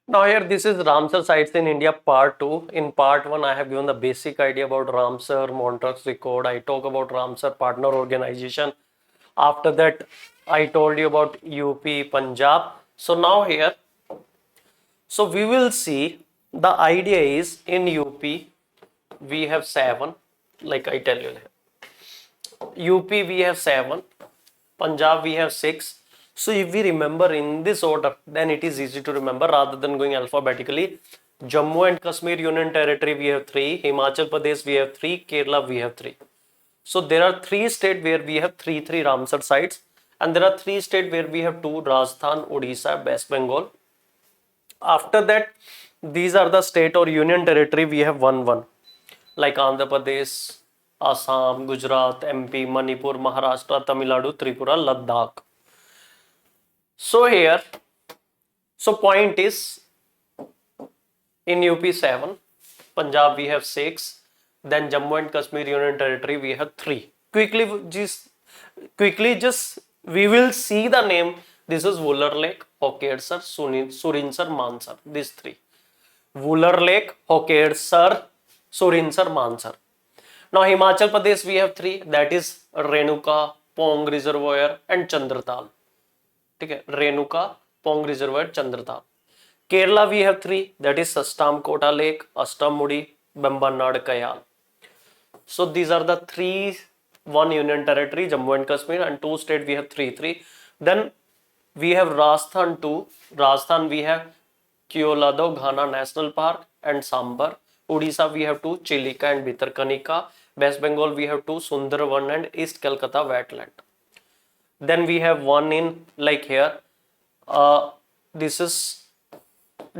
Now here this is Ramsar sites in India part 2. In part 1 I have given the basic idea about Ramsar, Montreux Accord. I talk about Ramsar partner organization. After that I told you about UP, Punjab. So now here, so we will see the idea is in UP we have 7, like I tell you here. UP we have 7, Punjab we have 6. So if we remember in this order, then it is easy to remember rather than going alphabetically. Jammu and Kashmir Union Territory we have 3, Himachal Pradesh we have 3, Kerala we have 3. So there are 3 states where we have 3 Ramsar sites, and there are 3 states where we have 2, Rajasthan, Odisha, West Bengal. After that, these are the state or union territory we have 1 like Andhra Pradesh, Assam, Gujarat, MP, Manipur, Maharashtra, Tamil Nadu, Tripura, Ladakh. So here, so point is in UP 7, Punjab we have 6, then Jammu and Kashmir Union Territory we have 3. Quickly just we will see the name. This is Wular Lake, Hokedsar, Surinsar, Mansar. These 3. Wular Lake, Hokedsar, Surinsar, Mansar. Now Himachal Pradesh we have 3, that is Renuka, Pong Reservoir and Chandratal. Okay, Renuka, Pong Reservoir, Chandratal. Kerala we have 3, that is Sastam Kota Lake, Astamudi, Bambanad, Kayal. So these are the 3, 1 union territory, Jammu and Kashmir, and 2 state we have 3. Then we have Rajasthan 2. Rajasthan we have Keoladeo Ghana National Park and Sambar. Odisha we have 2, Chilika and Bhitarkanika. West Bengal we have 2, Sundarban and East Calcutta Wetland. Then we have 1 in like here. This is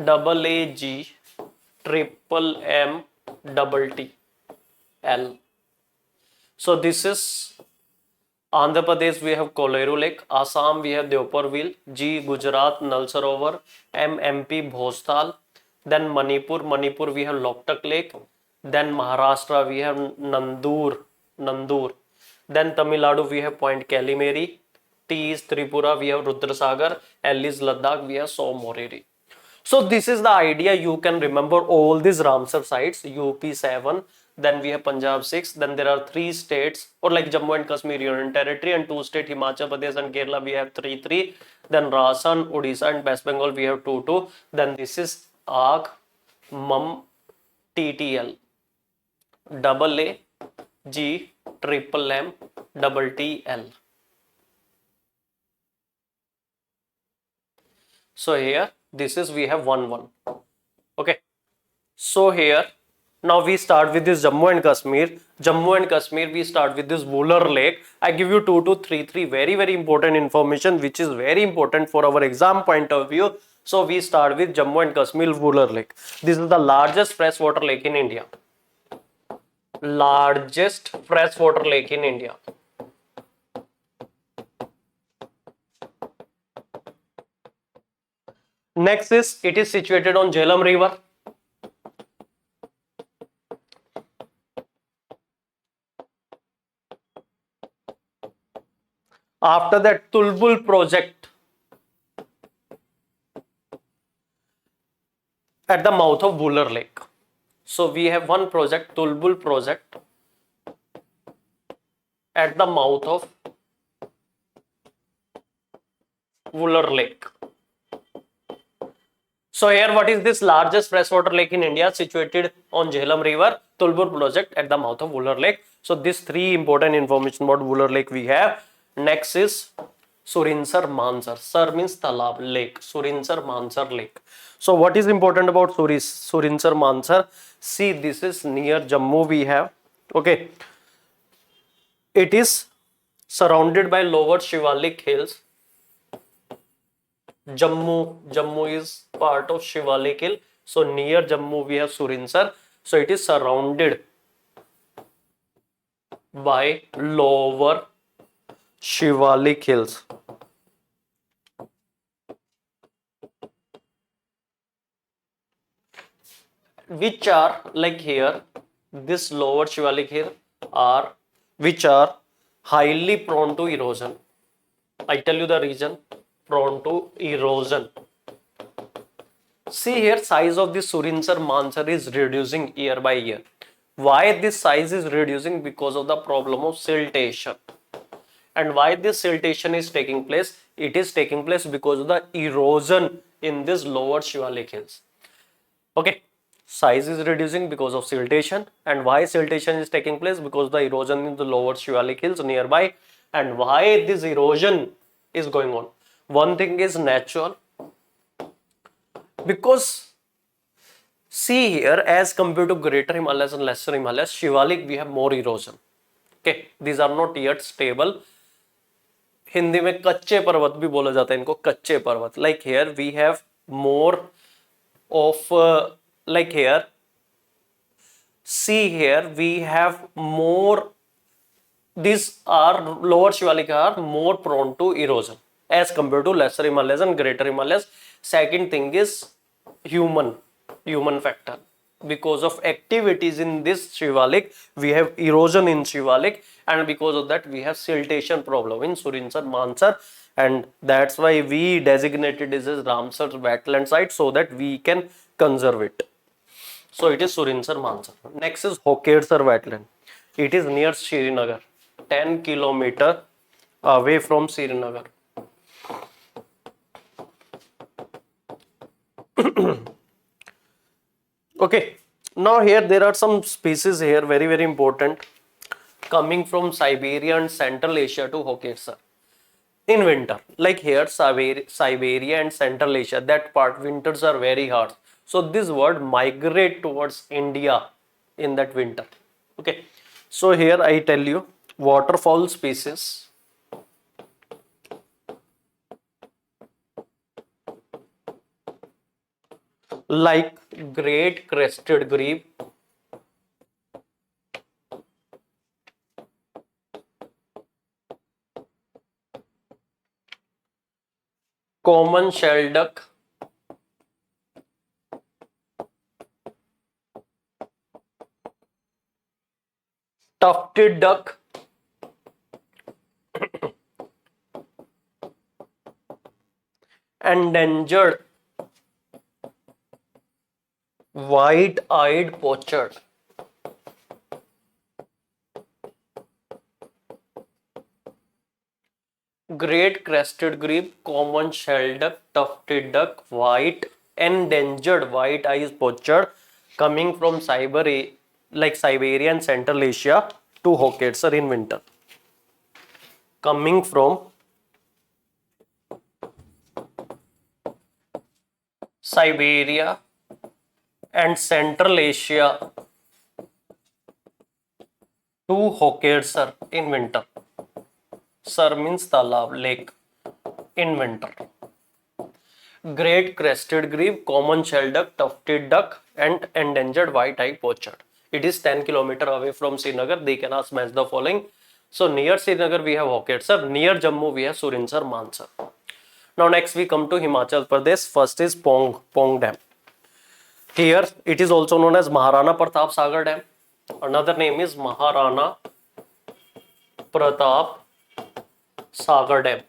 double AG triple M double T L. So this is Andhra Pradesh we have Koleru Lake, Assam we have Deoparville, G Gujarat Nal Sarovar, M MP Bhostal, then Manipur we have Loktak Lake, then Maharashtra we have Nandur, then Tamil Nadu we have Point Kalimeri, T is Tripura we have Rudrasagar, L is Ladakh we have Somoreri. So this is the idea. You can remember all these Ramsar sites. UP 7, then we have Punjab 6, then there are 3 states or like Jammu and Kashmir Union Territory and 2 states Himachal Pradesh and Kerala we have 3. Then Rajasthan, Odisha and West Bengal we have 2. Then this is AG, MUM, TTL, double A, G, triple M, double TL. So here this is we have 1. Okay. So here now we start with this Jammu and Kashmir. Jammu and Kashmir we start with this Wular Lake. I give you 2 to 3 very important information which is very important for our exam point of view. So we start with Jammu and Kashmir Wular Lake. This is the largest freshwater lake in India. Largest freshwater lake in India. Next is it is situated on Jhelum River. After that, Tulbul project at the mouth of Wular Lake. So we have one project, Tulbul project at the mouth of Wular Lake. So here what is this largest freshwater lake in India situated on Jhelum River, Tulbul project at the mouth of Wular Lake. So these 3 important information about Wular Lake we have. Next is Surinsar Mansar. Sar means Talab, lake. Surinsar Mansar lake. So what is important about Surinsar Mansar? See, this is near Jammu we have. Okay. It is surrounded by lower Shivalik hills. Jammu is part of Shivalik hill. So near Jammu we have Surinsar. So it is surrounded by lower Shivalik hills. Which are like here, this lower Shivalik hill are which are highly prone to erosion. I tell you the reason, prone to erosion. See here, size of the Surinsar Mansar is reducing year by year. Why this size is reducing? Because of the problem of siltation. And why this siltation is taking place? It is taking place because of the erosion in this lower Shivalik hills. Okay, size is reducing because of siltation. And why siltation is taking place? Because the erosion in the lower Shivalik hills nearby. And why this erosion is going on? One thing is natural, because see here, as compared to greater Himalayas and lesser Himalayas, Shivalik we have more erosion. Okay, these are not yet stable. Hindi में कच्चे पर्वत भी बोला जाता है इनको, कच्चे पर्वत. Like here we have more of like here, see here we have more, these are lower Shivalik are more prone to erosion as compared to lesser Himalayas and greater Himalayas. Second thing is human factor. Because of activities in this Shivalik, we have erosion in Shivalik, and because of that we have siltation problem in Surinsar Mansar, and that's why we designated this as Ramsar wetland site so that we can conserve it. So it is Surinsar Mansar. Next is Hokedsar wetland. It is near Srinagar, 10 kilometer away from Srinagar. Okay, now here there are some species here, very important, coming from Siberia and Central Asia to Hokedsar in winter. Like here, Siberia and Central Asia, that part winters are very hard. So this bird migrate towards India in that winter. Okay, so here I tell you waterfowl species. Like great crested grebe, common shelduck, tufted duck, endangered white-eyed pochard. Great crested grebe, common shelduck, tufted duck, endangered white-eyed pochard, coming from Siberia, like Siberia and Central Asia to Hokedsar in winter. Coming from Siberia and Central Asia to Hokedsar in winter. Sar means talab, lake, in winter. Great crested grebe, common shelduck, tufted duck, and endangered white-eyed pochard. It is 10 kilometers away from Srinagar. They can ask match the following. So near Srinagar we have Hokedsar, near Jammu we have Surinsar Mansar. Now next we come to Himachal Pradesh. First is Pong Dam. Here it is also known as Maharana Pratap Sagar Dam. Another name is Maharana Pratap Sagar Dam.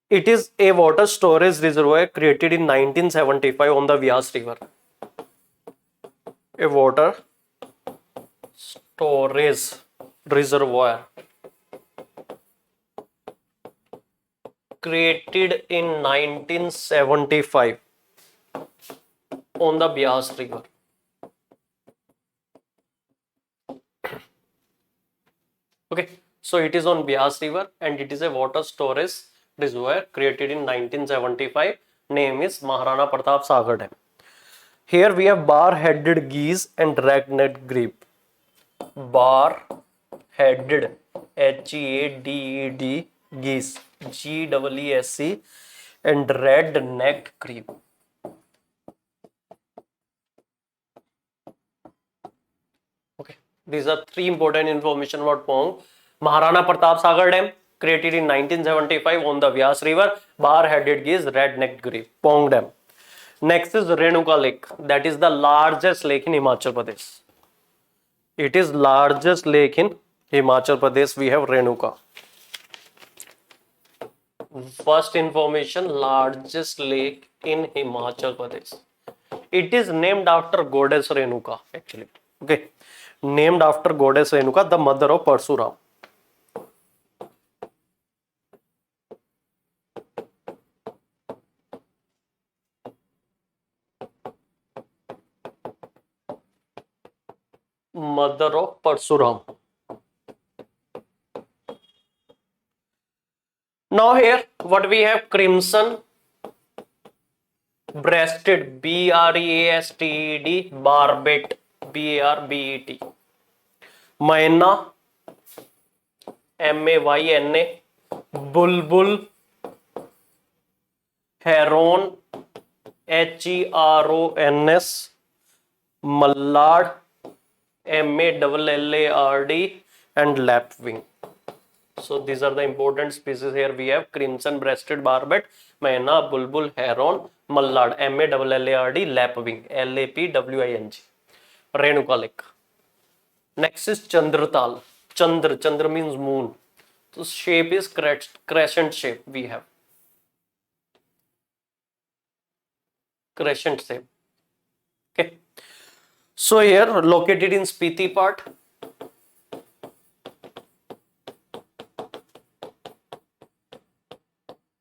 It is a water storage reservoir created in 1975 on the Vyas River. A water storage reservoir created in 1975 on the Vyas River. Okay, so it is on Vyas River and it is a water storage reservoir created in 1975. Name is Maharana Pratap Sagar Dam. Here we have bar-headed geese and red-necked grebe. Bar-headed, H-E-A-D-E-D, geese, G-E-E-S-E, and red-necked grebe. Okay, these are three important information about Pong. Maharana Pratap Sagar Dam, created in 1975 on the Vyas River. Bar-headed geese, red-necked grebe. Pong Dam. Next is Renuka Lake. That is the largest lake in Himachal Pradesh. It is largest lake in Himachal Pradesh. We have Renuka. First information, largest lake in Himachal Pradesh. It is named after goddess Renuka, actually. Okay, named after goddess Renuka, the mother of Parsuram. Mother of Parsuram. Now here, what we have? Crimson breasted, BREASTED, barbet, BARBET. Mayna, MAYNA. Bulbul, heron, HERONS. Mallard, MALLARD, and lapwing. So these are the important species here. We have crimson breasted barbet, mayna, bulbul, heron, mallard, MALLARD, lapwing, LAPWING. Renuka Lake. Next is Chandratal. Chandra means moon. So shape is crescent shape. We have crescent shape. Okay. So here located in Spiti part.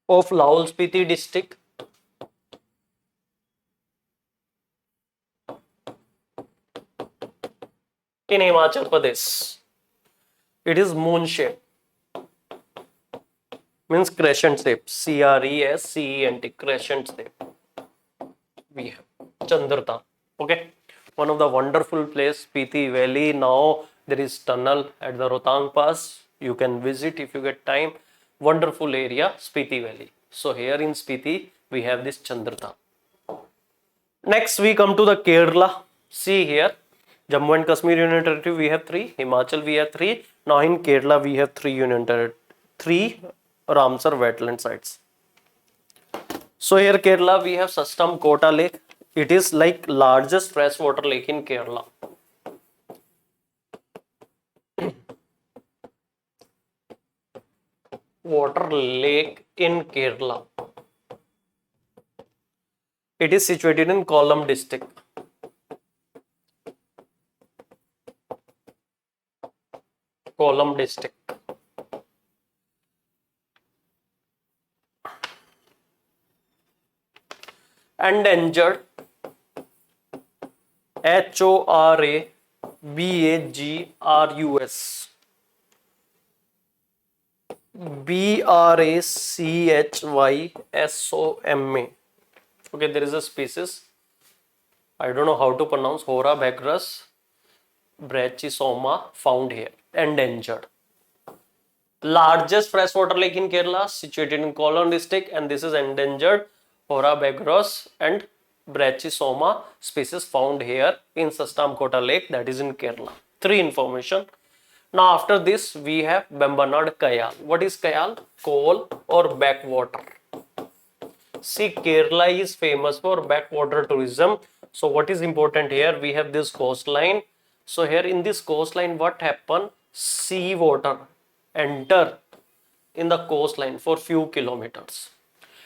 Of Lahaul Spiti district. In Himachal Pradesh. It is moon shape. Means crescent shape. CRESCENT, crescent shape. We have Chandratal. Okay. One of the wonderful place, Spiti Valley. Now there is tunnel at the Rohtang Pass. You can visit if you get time. Wonderful area, Spiti Valley. So here in Spiti, we have this Chandratal. Next, we come to the Kerala. See here, Jammu and Kashmir Union Territory, we have 3. Himachal, we have 3. Now in Kerala, we have 3 Union Territory, 3 Ramsar wetland sites. So here Kerala, we have Sastam Kota Lake. It is like largest freshwater lake in Kerala. Water lake in Kerala. It is situated in Kollam district. Kollam district. Endangered, HORABAGRUS. BRACHYSOMA. Okay, there is a species. I don't know how to pronounce. Horabagrus brachysoma found here. Endangered. Largest freshwater lake in Kerala, situated in Kollam district, and this is endangered Horabagrus and brachysoma species found here in Sastamkota Lake, that is in Kerala. 3 information. Now after this we have Bembanad Kayal. What is Kayal? Coal or backwater. See, Kerala is famous for backwater tourism. So what is important here? We have this coastline. So here in this coastline, what happen? Sea water enter in the coastline for few kilometers.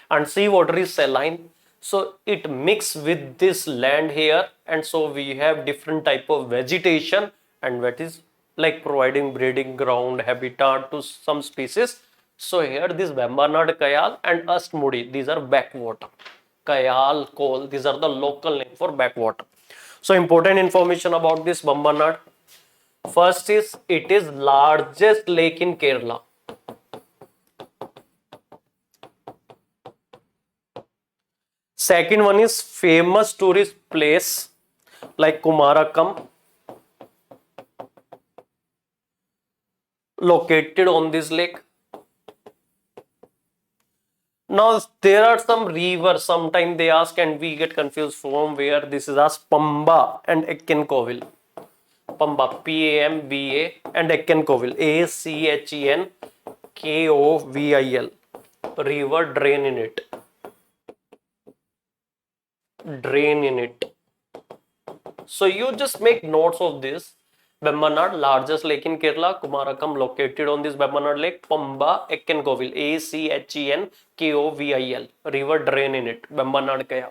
And sea water is saline. So it mix with this land here. And so we have different type of vegetation, and that is like providing breeding ground, habitat to some species. So here this Bembanad Kayal and Astmudi, these are backwater. Kayal, Kol, these are the local name for backwater. So important information about this Bembanad. First is, it is largest lake in Kerala. Second one is famous tourist place like Kumarakam, located on this lake. Now there are some rivers, sometimes they ask and we get confused from where. This is as Pamba and Ekkenkovil. Pamba, PAMBA, and Ekkenkovil, ACHENKOVIL. River drain in it. Drain in it. So you just make notes of this. Bembanad, largest lake in Kerala. Kumarakom, located on this Bembanad lake. Pamba Eckenkovil, Achenkovil, river drain in it. Bembanad Kaya.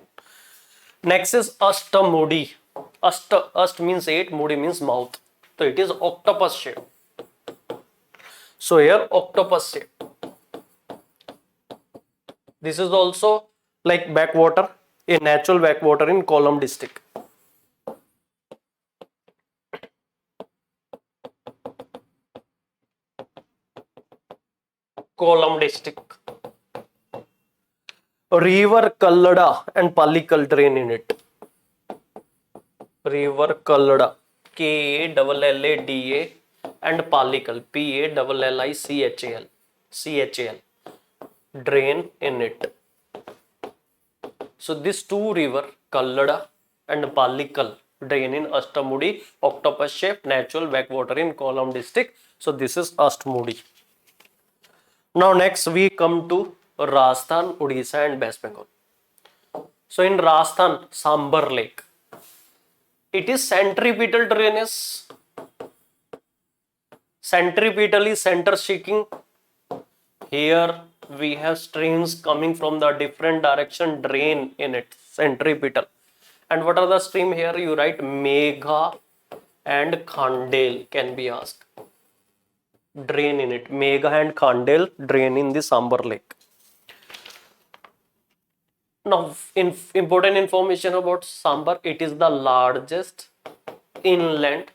Next is Astamudi. Ast means 8, Mudi means mouth. So it is octopus shape. So here octopus shape. This is also like backwater, a natural backwater in Kollam district. Kollam district. River Kallada and Palikal drain in it. River Kallada, Kallada, and Palikal, Pallichal, drain in it. So these two river, Kallada and Palikal, drain in Astamudi, octopus shape, natural backwater in Kollam district. So this is Astamudi. Now next we come to Rajasthan, Odisha and West Bengal. So in Rajasthan, Sambar Lake. It is centripetal drainage. Centripetally center seeking. Here we have streams coming from the different direction, drain in it, centripetal. And what are the stream here? You write Megha and Khandel can be asked. Drain in it. Megha and Khandel drain in the Sambar Lake. Now, important information about Sambar. It is the largest inland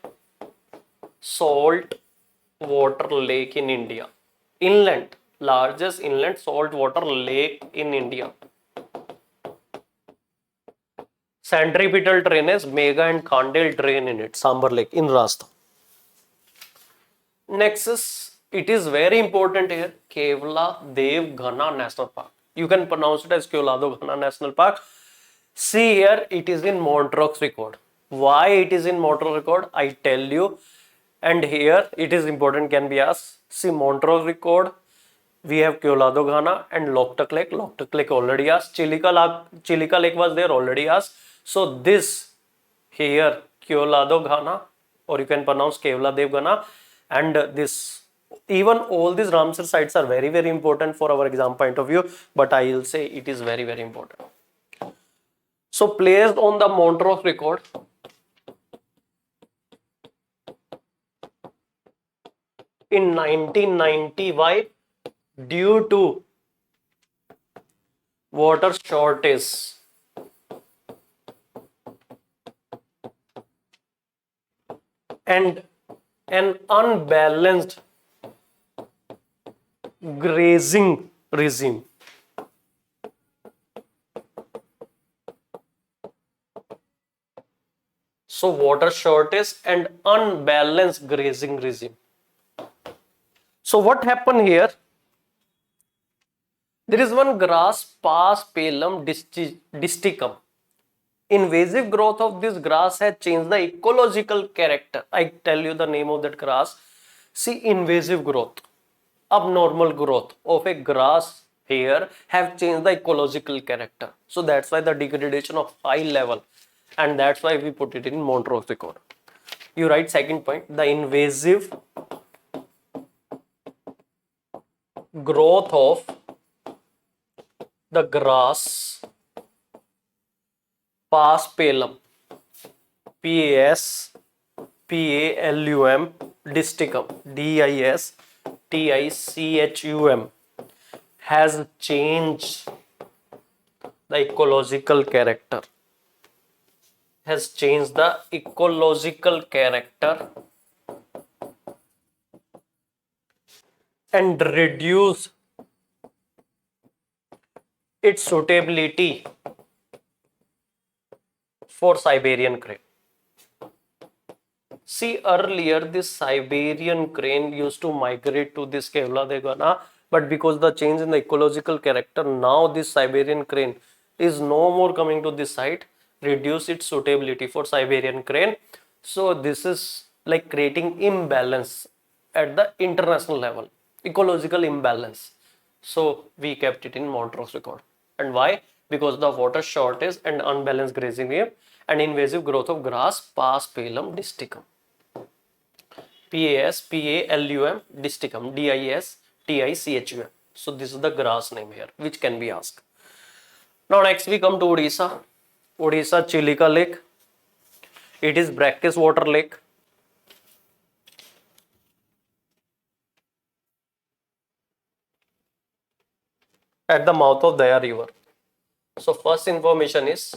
salt water lake in India. Inland, largest inland salt water lake in India. Centripetal drainage, Megha and Khandel drain in it. Sambar Lake in Rajasthan. Next is, it is very important here, Kevla Dev Ghana National Park. You can pronounce it as Keolado Ghana National Park. See here, it is in Montreux record. Why it is in Montreux record? I tell you. And here it is important, can be asked. See Montreux record. We have Keolado Ghana and Loktak Lake. Loktak Lake already asked. Chilika Lake was there, already asked. So this here Keolado Ghana, or you can pronounce Kevla Dev Ghana, and this. Even all these Ramsar sites are very, very important for our exam point of view, but I will say it is very, very important. So placed on the Montreux record, in 1990, why? Due to water shortage and an unbalanced grazing regime. So water shortage and unbalanced grazing regime. So what happened here? There is one grass, Paspalum distichum. Invasive growth of this grass has changed the ecological character. I tell you the name of that grass. See, invasive growth, abnormal growth of a grass here have changed the ecological character. So that's why the degradation of high level, and that's why we put it in Montreux record. You write second point, the invasive growth of the grass Paspalum, Paspalum distichum, Distichum, has changed the ecological character. Has changed the ecological character and reduced its suitability for Siberian crane. See, earlier this Siberian crane used to migrate to this Kevla Dev Ghana, but because the change in the ecological character, now this Siberian crane is no more coming to this site, reduce its suitability for Siberian crane. So this is like creating imbalance at the international level, ecological imbalance. So we kept it in Montreux record. And why? Because the water shortage and unbalanced grazing area and invasive growth of grass Paspalum distichum. P-A-S-P-A-L-U-M, Disticum, D-I-S-T-I-C-H-U-M. So this is the grass name here, which can be asked. Now next we come to Odisha. Odisha Chilika Lake. It is brackish water lake. At the mouth of Daya river. So first information is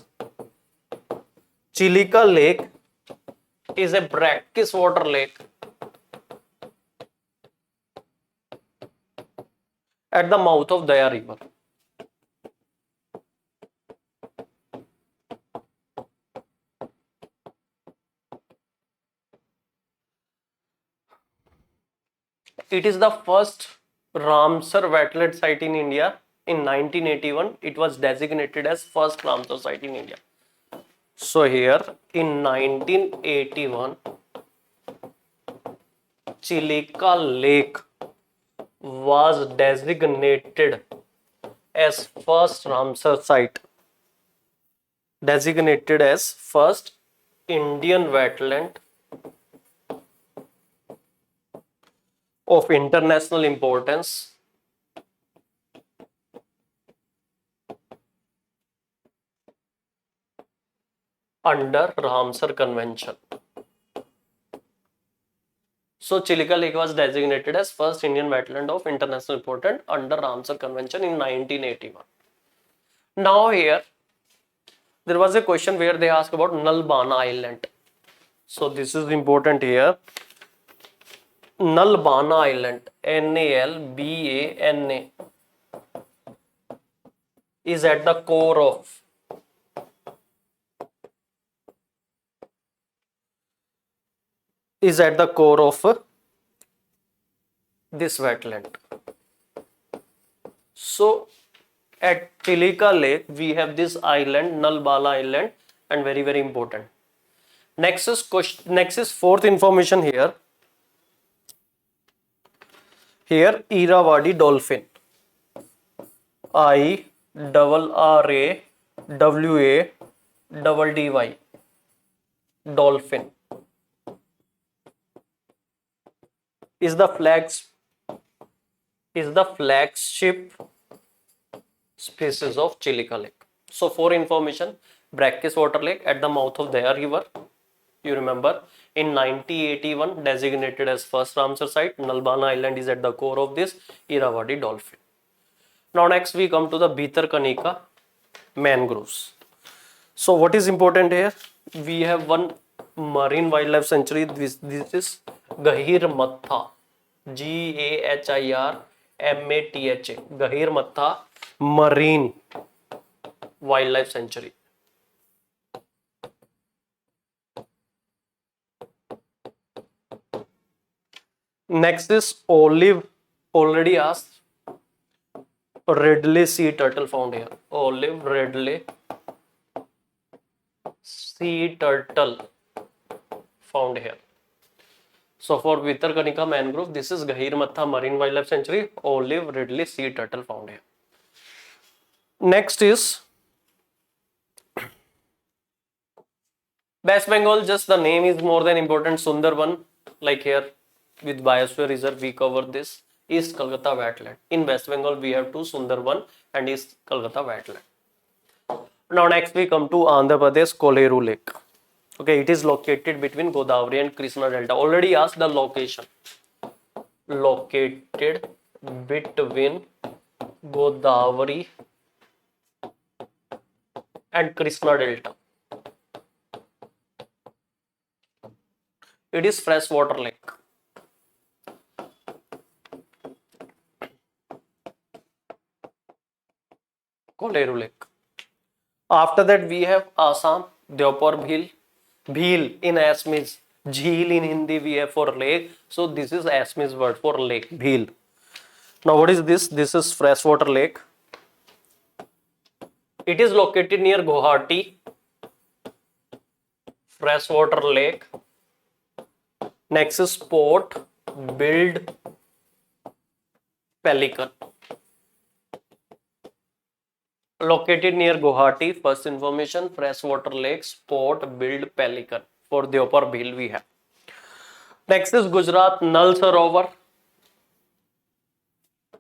Chilika Lake is a brackish water lake at the mouth of Daya river. It is the first Ramsar wetland site in India. In 1981, it was designated as first Ramsar site in India. So here in 1981, Chilika Lake was designated as first Ramsar site. Designated as first Indian wetland of international importance under Ramsar Convention. So Chilika Lake was designated as first Indian wetland of international importance under Ramsar Convention in 1981. Now here there was a question where they asked about Nalbana Island. So this is important here. Nalbana Island, N-A-L-B-A-N-A, is at the core of this wetland. So at Chilika Lake we have this island, Nalbana Island, and very very important. Next is fourth information here. Here Irrawaddy dolphin, I-R-R-A-W-A-D-D-Y, dolphin is the flagship species of Chilika Lake. So for information, brackish water lake at the mouth of Daya river. You remember in 1981 designated as first Ramsar site. Nalbana Island is at the core of this Irrawaddy dolphin. Now next we come to the Bhitarkanika mangroves. So what is important here? We have one marine wildlife sanctuary. This is Gahirmatha, G-A-H-I-R-M-A-T-H-A, Gahirmatha Marine Wildlife Sanctuary. Next is olive, already asked. Ridley sea turtle found here. Olive Ridley sea turtle found here. So for Bhitarkanika mangrove, this is Gahirmatha Marine Wildlife Sanctuary, olive Ridley sea turtle found here. Next is West Bengal, just the name is more than important. Sundarban, like here with Biosphere Reserve, we covered this. East Kolkata wetland. In West Bengal, we have two, Sundarban and East Kolkata wetland. Now next we come to Andhra Pradesh, Koleru Lake. Okay, it is located between Godavari and Krishna Delta. Already asked the location. Located between Godavari and Krishna Delta. It is freshwater lake. Koleru Lake. After that we have Assam, Deopar Bhil. Bhil in Assamese, Jheel in Hindi we have for lake. So this is Assamese word for lake, Bhil. Now what is this? This is freshwater lake. It is located near Guwahati. Freshwater lake. Next is Port Build Pelican. Located near Guwahati. First information, freshwater lakes, Port Build Pelican. For Deopar Bhil we have. Next is Gujarat, Nal Sarovar.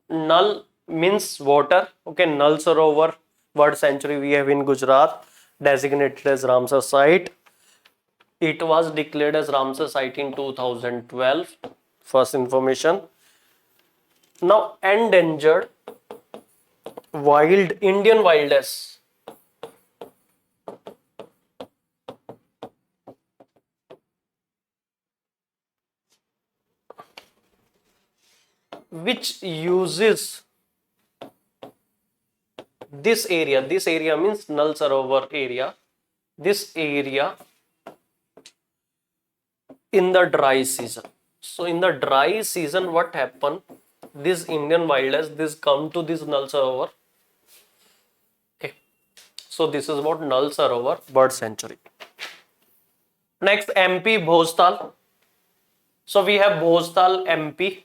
Nal means water. Okay, Nal Sarovar bird sanctuary we have in Gujarat, designated as Ramsar site. It was declared as Ramsar site in 2012. First information. Now, endangered wild Indian wilderness. Which uses this area means Nal Sarovar area, this area in the dry season. So in the dry season, what happen? This Indian wilderness, this come to this Nal Sarovar. Okay, so this is about Nal Sarovar bird sanctuary. Next, MP Bhojtal. So we have Bhojtal, MP,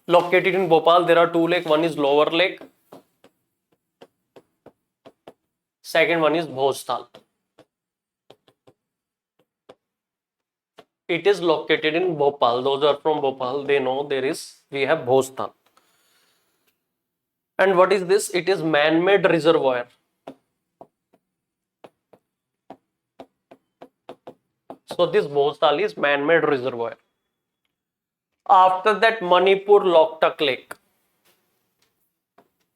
located in Bhopal. There are two lakes. One is Lower Lake. Second one is Bhojtal. It is located in Bhopal. Those are from Bhopal. They know we have Bhojtal. And what is this? It is man-made reservoir. So this Bhojtal is man-made reservoir. After that, Manipur Loktak Lake.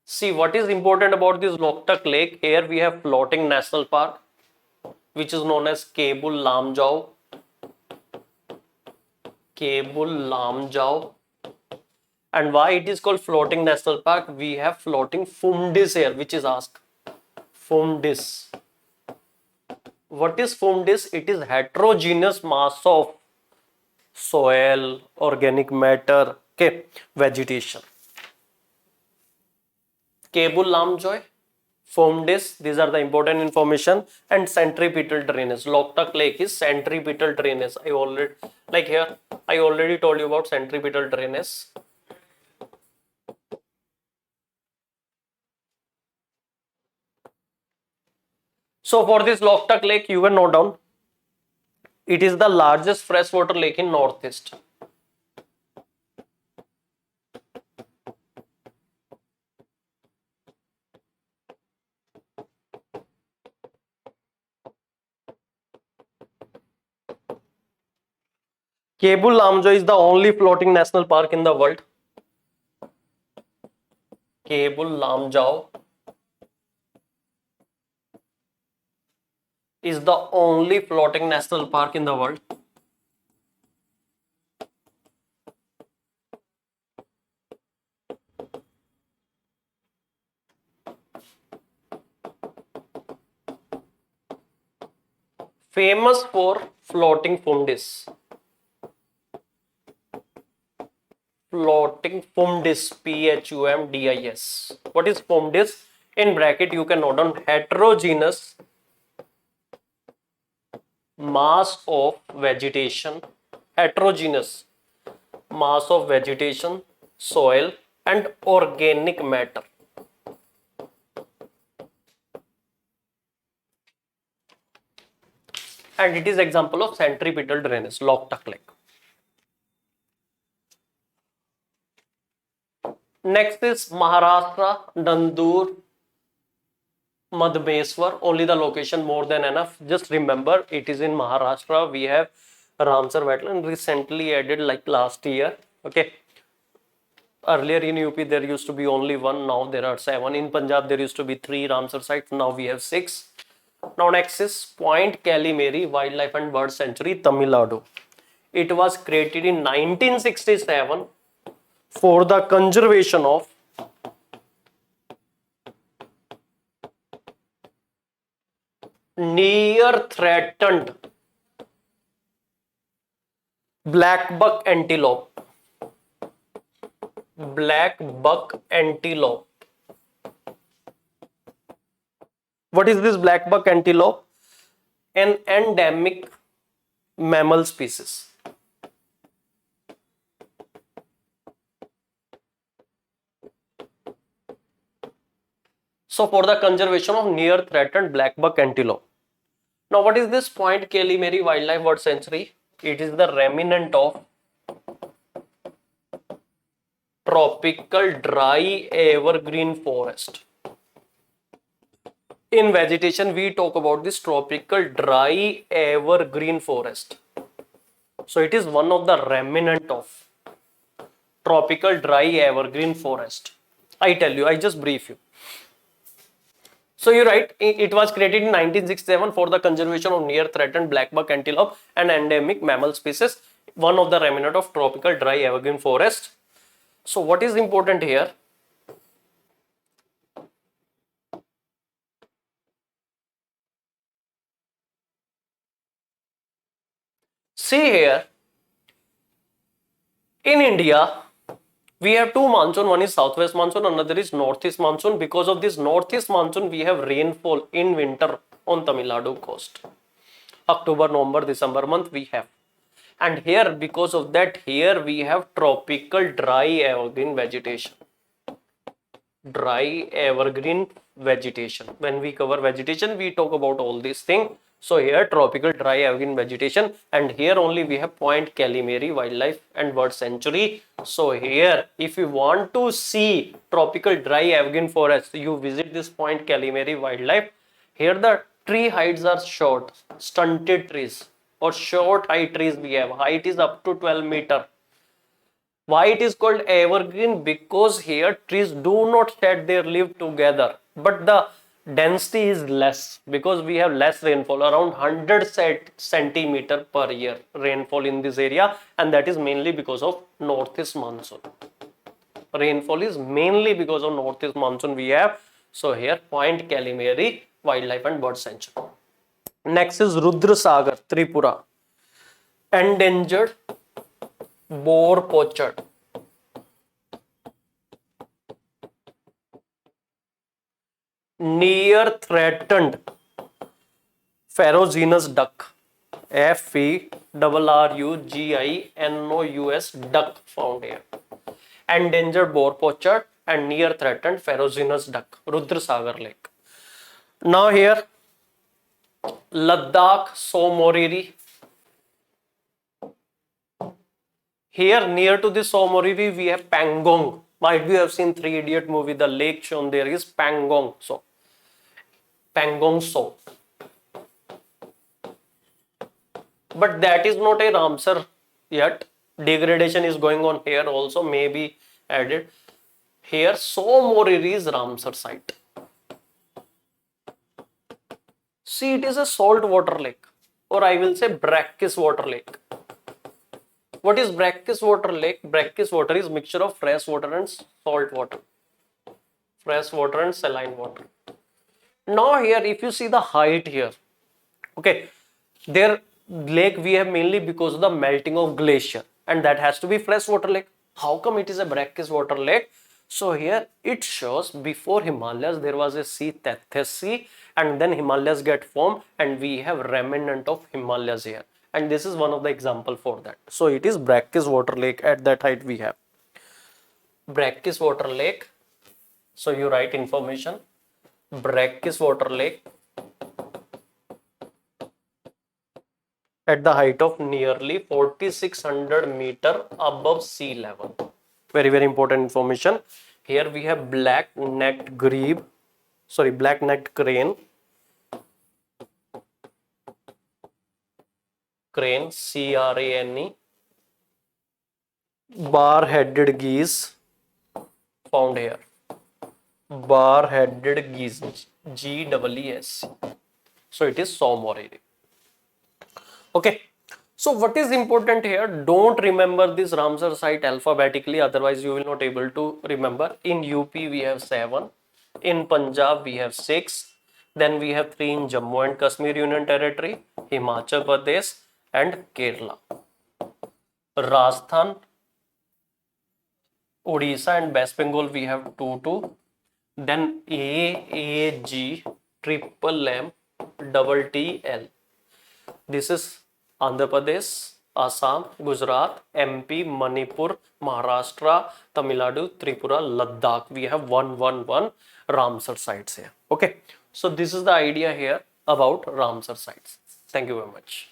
See, what is important about this Loktak Lake? Here we have floating national park, which is known as Kebul Lamjau. Kebul Lamjau. And why it is called floating national park? We have floating Fumdis here, which is asked. Fumdis. What is Fumdis? It is heterogeneous mass of soil, organic matter, okay, vegetation. Kebul Lamjau, Fumdis, these are the important information, and centripetal drainage. Loktak Lake is centripetal drainage. I already told you about centripetal drainage. So for this Loktak Lake, you can note down, it is the largest freshwater lake in Northeast. Kebul Lamjau is the only floating national park in the world. Kebul Lamjau is the only floating national park in the world. Famous for floating Fumdis. Floating Fumdis, Phumdis. What is Fumdis? In bracket, you can note down heterogeneous mass of vegetation, heterogeneous mass of vegetation, soil, and organic matter. And it is example of centripetal drainage, Loktak Lake. Next is Maharashtra, Nandur, Madhbeswar. Only the location, more than enough. Just remember, it is in Maharashtra. We have Ramsar wetland, recently added like last year. Okay. Earlier in UP there used to be only one. Now there are 7. In Punjab there used to be 3 Ramsar sites. Now we have 6. Now next is Point Calimeri Wildlife and Bird Sanctuary, Tamil Nadu. It was created in 1967 for the conservation of near threatened black buck antelope. Black buck antelope. What is this black buck antelope? An endemic mammal species. So for the conservation of near threatened black buck antelope. Now what is this Point Calimeri Wildlife Bird Sanctuary? It is the remnant of tropical dry evergreen forest. In vegetation, we talk about this tropical dry evergreen forest. So it is one of the remnant of tropical dry evergreen forest. I tell you, I just brief you. So you're right, it was created in 1967 for the conservation of near threatened blackbuck antelope and endemic mammal species, one of the remnant of tropical dry evergreen forest. So what is important here? See here, in India, we have two monsoon, one is southwest monsoon, another is northeast monsoon. Because of this northeast monsoon, we have rainfall in winter on Tamil Nadu coast. October, November, December month we have. And here, because of that, here we have tropical dry evergreen vegetation. Dry evergreen vegetation. When we cover vegetation, we talk about all these things. So here tropical dry evergreen vegetation, and here only we have Point Calimere Wildlife and Bird Sanctuary. So here, if you want to see tropical dry evergreen forest, you visit this Point Calimere Wildlife. Here the tree heights are short, stunted trees or short height trees we have. Height is up to 12 meter. Why it is called evergreen? Because here trees do not shed their leaf together, but the density is less because we have less rainfall, around 100 centimeter per year rainfall in this area, and that is mainly because of northeast monsoon. Rainfall is mainly because of northeast monsoon we have. So here Point Calimere Wildlife and Bird Sanctuary. Next is Rudrasagar, Tripura. Endangered boar pochard. Near threatened ferruginous duck. FERRUGINOUS duck found here. Endangered boar pochard and near threatened ferruginous duck. Rudrasagar Lake. Now here Ladakh Somoriri. Here near to the Somoriri we have Pangong. Might be you have seen Three Idiot movie. The lake shown there is Pangong. So Pangong So. But that is not a Ramsar yet. Degradation is going on here also, maybe added. Here Somoriri is Ramsar site. See, it is a salt water lake, or I will say brackish water lake. What is brackish water lake? Brackish water is mixture of fresh water and salt water. Fresh water and saline water. Now here, if you see the height here, okay, there lake we have mainly because of the melting of glacier, and that has to be fresh water lake. How come it is a brackish water lake? So here it shows before Himalayas there was a sea, Tethys Sea, and then Himalayas get formed, and we have remnant of Himalayas here. And this is one of the example for that. So it is brackish water lake. At that height we have brackish water lake. So you write information, brackish water lake at the height of nearly 4600 meter above sea level. Very, very important information. Here we have black-necked crane, CRANE, bar-headed geese found here. Bar-headed geese, GEES. So it is Somoriri. Okay. So what is important here? Don't remember this Ramsar site alphabetically, otherwise you will not able to remember. In UP we have 7, in Punjab we have 6, then we have 3 in Jammu and Kashmir Union Territory, Himachal Pradesh and Kerala. Rajasthan, Odisha and West Bengal we have 2. Then AAG, triple M, double TL. This is Andhra Pradesh, Assam, Gujarat, MP, Manipur, Maharashtra, Tamil Nadu, Tripura, Ladakh. We have 111 Ramsar sites here. Okay. So this is the idea here about Ramsar sites. Thank you very much.